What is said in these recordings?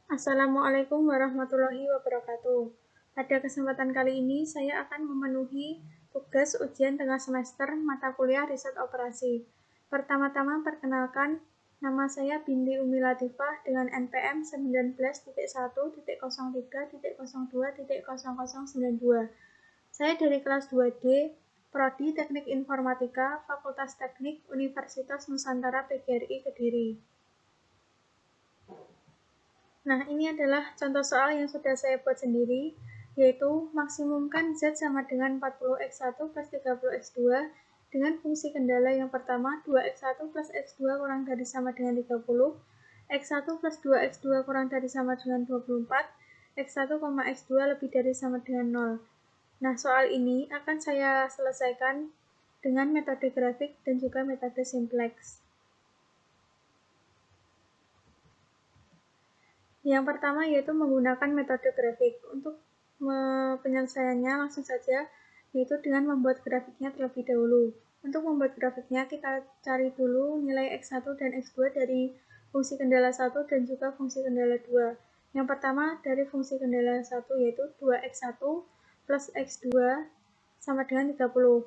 Assalamualaikum warahmatullahi wabarakatuh. Pada kesempatan kali ini, saya akan memenuhi tugas ujian tengah semester mata kuliah riset operasi. Pertama-tama perkenalkan, nama saya Bindi Umi Latifah dengan NPM 19.1.03.02.0092. Saya dari kelas 2D, Prodi Teknik Informatika, Fakultas Teknik, Universitas Nusantara PGRI Kediri. Nah, ini adalah contoh soal yang sudah saya buat sendiri, yaitu maksimumkan Z sama dengan 40x1 plus 30x2 dengan fungsi kendala yang pertama 2x1 plus x2 kurang dari sama dengan 30, x1 plus 2x2 kurang dari sama dengan 24, x1, x2 lebih dari sama dengan 0. Nah, soal ini akan saya selesaikan dengan metode grafik dan juga metode simplex. Yang pertama yaitu menggunakan metode grafik. Untuk penyelesaiannya langsung saja, yaitu dengan membuat grafiknya terlebih dahulu. Untuk membuat grafiknya, kita cari dulu nilai x1 dan x2 dari fungsi kendala 1 dan juga fungsi kendala 2. Yang pertama dari fungsi kendala 1 yaitu 2x1 plus x2 sama dengan 30.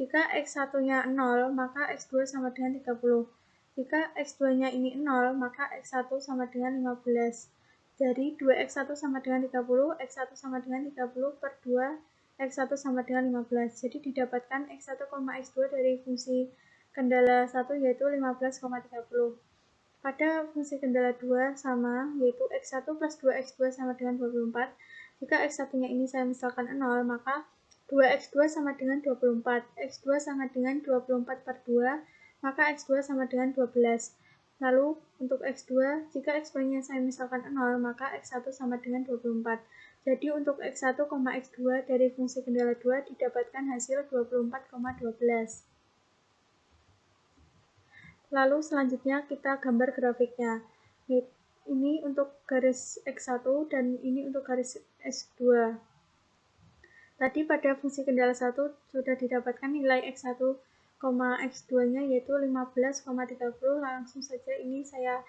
Jika x1-nya 0, maka x2 sama dengan 30. Jika x2-nya ini 0, maka x1 sama dengan 15. Dari 2x1 sama dengan 30, x1 sama dengan 30 per 2, x1 sama dengan 15. Jadi didapatkan x1, x2 dari fungsi kendala 1 yaitu 15,30. Pada fungsi kendala 2 sama, yaitu x1 plus 2x2 sama dengan 24. Jika x1-nya ini saya misalkan 0, maka 2x2 sama dengan 24. x2 sama dengan 24 per 2, maka x2 sama dengan 12. Lalu untuk x2, jika x2-nya saya misalkan 0, maka x1 sama dengan 24. Jadi untuk x1, x2 dari fungsi kendala 2 didapatkan hasil 24,12. Lalu selanjutnya kita gambar grafiknya. Ini untuk garis x1 dan ini untuk garis x2. Tadi pada fungsi kendala 1 sudah didapatkan nilai x1, x2-nya yaitu 15,30. Langsung saja ini saya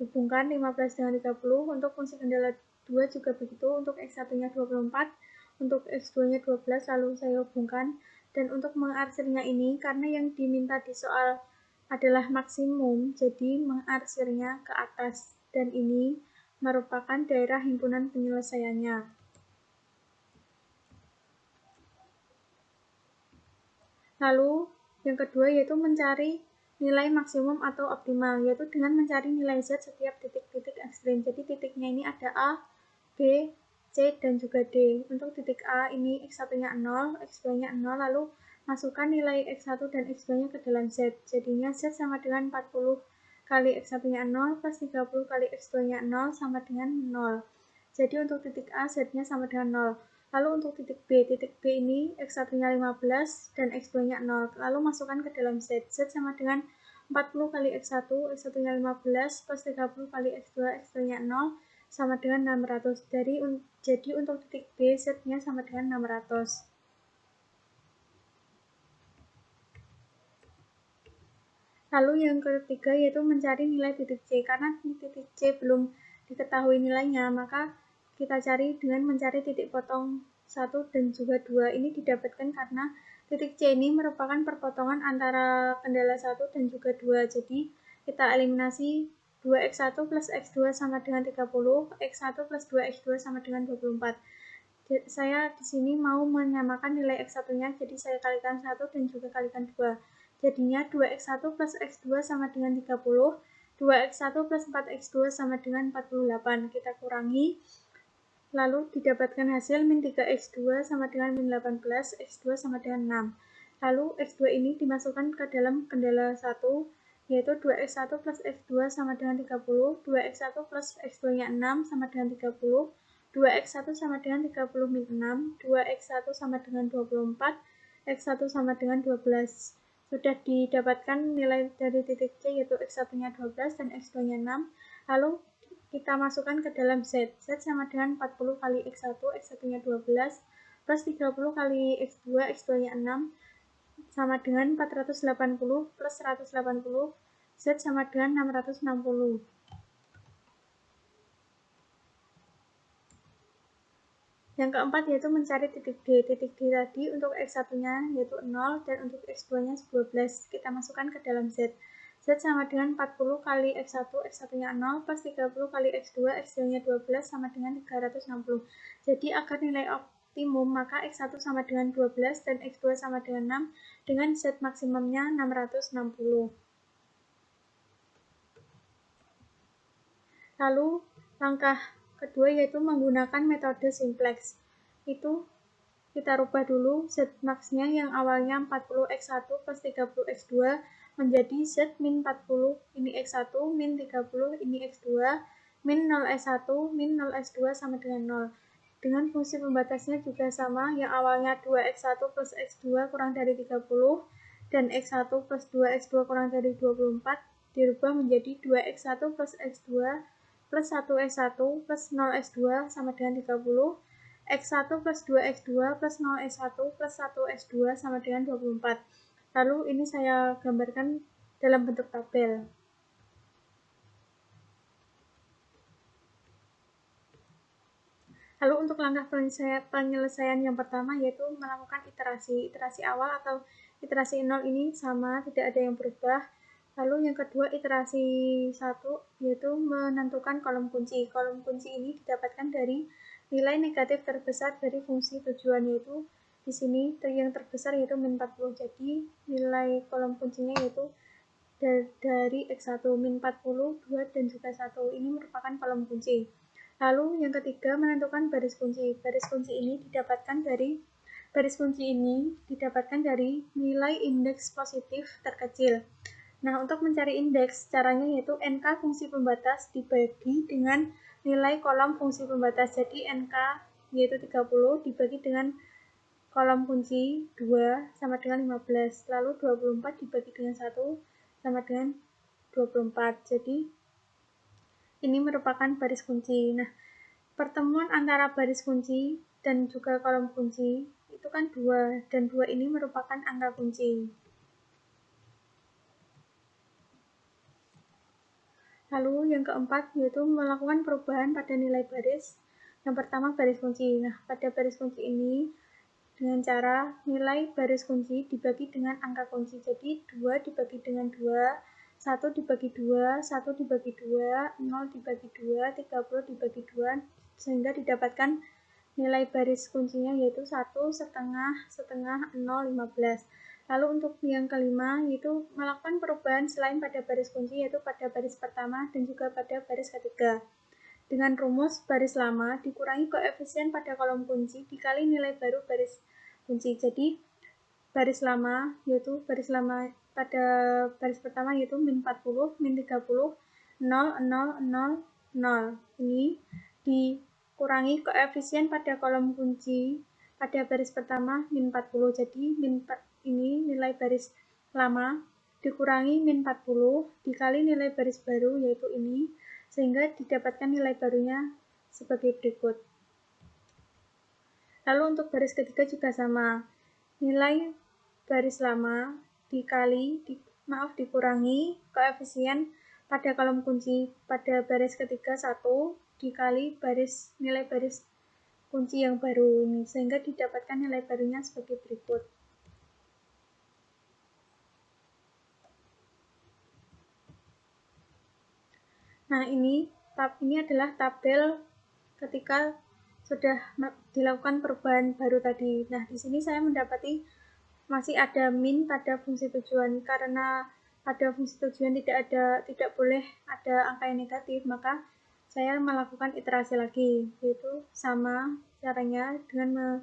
hubungkan 15 dengan 30. Untuk fungsi kendala 2 juga begitu. Untuk x1-nya 24, untuk x2-nya 12, lalu saya hubungkan. Dan untuk mengarsirnya ini, karena yang diminta di soal adalah maksimum, jadi mengarsirnya ke atas. Dan ini merupakan daerah himpunan penyelesaiannya. Lalu yang kedua yaitu mencari nilai maksimum atau optimal, yaitu dengan mencari nilai Z setiap titik-titik ekstrim. Jadi titiknya ini ada A, B, C, dan juga D. Untuk titik A ini x1-nya 0, x2-nya 0, lalu masukkan nilai x1 dan x2-nya ke dalam Z. Jadinya Z sama dengan 40 kali x1-nya 0 plus 30 kali x2-nya 0 sama dengan 0. Jadi untuk titik A, Z-nya sama dengan 0. Lalu untuk titik B ini x1-nya 15 dan x2-nya 0. Lalu masukkan ke dalam Z. Z sama dengan 40 kali x1, x1-nya 15 plus 30 kali x2, x2-nya 0 sama dengan 600. Jadi untuk titik B, Z-nya sama dengan 600. Lalu yang ketiga yaitu mencari nilai titik C. Karena titik C belum diketahui nilainya, maka kita cari dengan mencari titik potong 1 dan juga 2. Ini didapatkan karena titik C ini merupakan perpotongan antara kendala 1 dan juga 2. Jadi kita eliminasi 2x1 plus x2 sama dengan 30, x1 plus 2x2 sama dengan 24. Saya di sini mau menyamakan nilai x1-nya, jadi saya kalikan 1 dan juga kalikan 2. Jadinya 2x1 plus x2 sama dengan 30, 2x1 plus 4x2 sama dengan 48. Kita kurangi, lalu didapatkan hasil min 3x2 sama dengan min 18, x2 sama dengan 6. Lalu x2 ini dimasukkan ke dalam kendala 1, yaitu 2x1 plus x2 sama dengan 30, 2x1 plus x2-nya 6 sama dengan 30, 2x1 sama dengan 30 min 6, 2x1 sama dengan 24, x1 sama dengan 12. Sudah didapatkan nilai dari titik C yaitu x1-nya 12 dan x2-nya 6. Lalu kita masukkan ke dalam Z. Z sama dengan 40 kali x1, x1-nya 12 plus 30 kali x2, x2-nya 6 sama dengan 480 plus 180. Z sama dengan 660. Yang keempat yaitu mencari titik D. Titik D tadi untuk X1-nya yaitu 0 dan untuk X2-nya 12. Kita masukkan ke dalam Z. Z sama dengan 40 kali X1, X1-nya 0 plus 30 kali X2, X2-nya 12 sama dengan 360. Jadi agar nilai optimum maka X1 sama dengan 12 dan X2 sama dengan 6 dengan Z maksimumnya 660. Lalu langkah kedua yaitu menggunakan metode simplex. Itu kita rubah dulu Z max-nya yang awalnya 40X1 plus 30X2 menjadi Z min 40 ini X1 min 30 ini X2 min 0S1 min 0S2 sama dengan 0. Dengan fungsi pembatasnya juga sama, yang awalnya 2X1 plus X2 kurang dari 30 dan X1 plus 2X2 kurang dari 24 dirubah menjadi 2X1 plus X2 plus 1S1 plus 0S2 sama dengan 30, X1 plus 2X2 plus 0S1 plus 1S2 sama dengan 24. Lalu ini saya gambarkan dalam bentuk tabel. Lalu untuk langkah penyelesaian yang pertama yaitu melakukan iterasi. Iterasi awal atau iterasi 0 ini sama, tidak ada yang berubah. Lalu yang kedua iterasi 1 yaitu menentukan kolom kunci. Kolom kunci ini didapatkan dari nilai negatif terbesar dari fungsi tujuan, yaitu di sini yang terbesar yaitu min 40. Jadi nilai kolom kuncinya yaitu dari X1 min 40, 2 dan juga 1. Ini merupakan kolom kunci. Lalu yang ketiga menentukan baris kunci. Baris kunci ini didapatkan dari nilai indeks positif terkecil. Nah, untuk mencari indeks, caranya yaitu NK fungsi pembatas dibagi dengan nilai kolom fungsi pembatas. Jadi NK yaitu 30 dibagi dengan kolom kunci 2 sama dengan 15. Lalu 24 dibagi dengan 1 sama dengan 24. Jadi ini merupakan baris kunci. Nah, pertemuan antara baris kunci dan juga kolom kunci itu kan 2, dan 2 ini merupakan angka kunci. Lalu yang keempat yaitu melakukan perubahan pada nilai baris. Yang pertama baris kunci. Nah, pada baris kunci ini dengan cara nilai baris kunci dibagi dengan angka kunci. Jadi 2 dibagi dengan 2, 1 dibagi 2, 1 dibagi 2, 0 dibagi 2, 30 dibagi 2, sehingga didapatkan nilai baris kuncinya yaitu 1, setengah, setengah, 0, 15. Lalu untuk yang kelima yaitu melakukan perubahan selain pada baris kunci, yaitu pada baris pertama dan juga pada baris ketiga. Dengan rumus baris lama dikurangi koefisien pada kolom kunci dikali nilai baru baris kunci. Jadi baris lama pada baris pertama yaitu min 40, min 30, 0, 0, 0, 0. Ini dikurangi koefisien pada kolom kunci pada baris pertama min 40. Jadi ini nilai baris lama dikurangi min 40 dikali nilai baris baru yaitu ini, sehingga didapatkan nilai barunya sebagai berikut. Lalu untuk baris ketiga juga sama. Nilai baris lama dikurangi koefisien pada kolom kunci pada baris ketiga 1 dikali nilai baris kunci yang baru ini, sehingga didapatkan nilai barunya sebagai berikut. Nah, ini adalah tabel ketika sudah dilakukan perubahan baru tadi. Nah, di sini saya mendapati masih ada min pada fungsi tujuan. Karena pada fungsi tujuan tidak boleh ada angka yang negatif, maka saya melakukan iterasi lagi, yaitu sama caranya dengan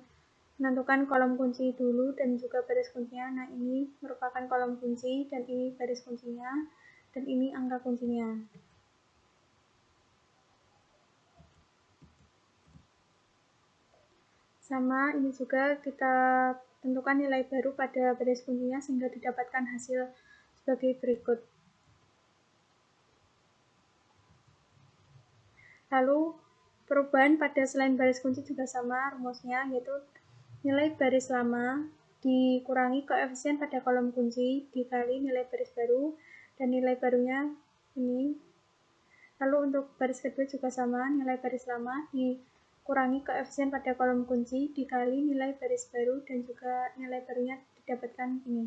menentukan kolom kunci dulu dan juga baris kuncinya. Nah, ini merupakan kolom kunci dan ini baris kuncinya dan ini angka kuncinya. Sama, ini juga kita tentukan nilai baru pada baris kuncinya sehingga didapatkan hasil sebagai berikut. Lalu perubahan pada selain baris kunci juga sama rumusnya, yaitu nilai baris lama dikurangi koefisien pada kolom kunci dikali nilai baris baru dan nilai barunya ini. Lalu untuk baris kedua juga sama, nilai baris lama kurangi koefisien pada kolom kunci dikali nilai baris baru dan juga nilai barunya didapatkan ini.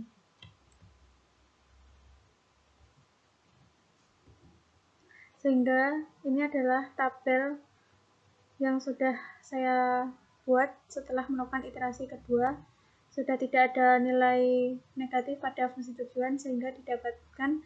Sehingga ini adalah tabel yang sudah saya buat setelah melakukan iterasi kedua. Sudah tidak ada nilai negatif pada fungsi tujuan sehingga didapatkan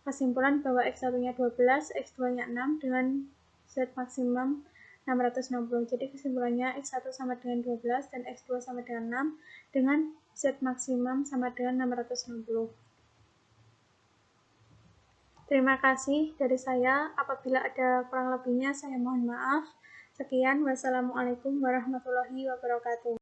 kesimpulan bahwa X1-nya 12, X2-nya 6 dengan Z maksimum 660. Jadi kesimpulannya X1 sama dengan 12 dan X2 sama dengan 6 dengan Z maksimum sama dengan 660. Terima kasih dari saya. Apabila ada kurang lebihnya saya mohon maaf. Sekian, wassalamualaikum warahmatullahi wabarakatuh.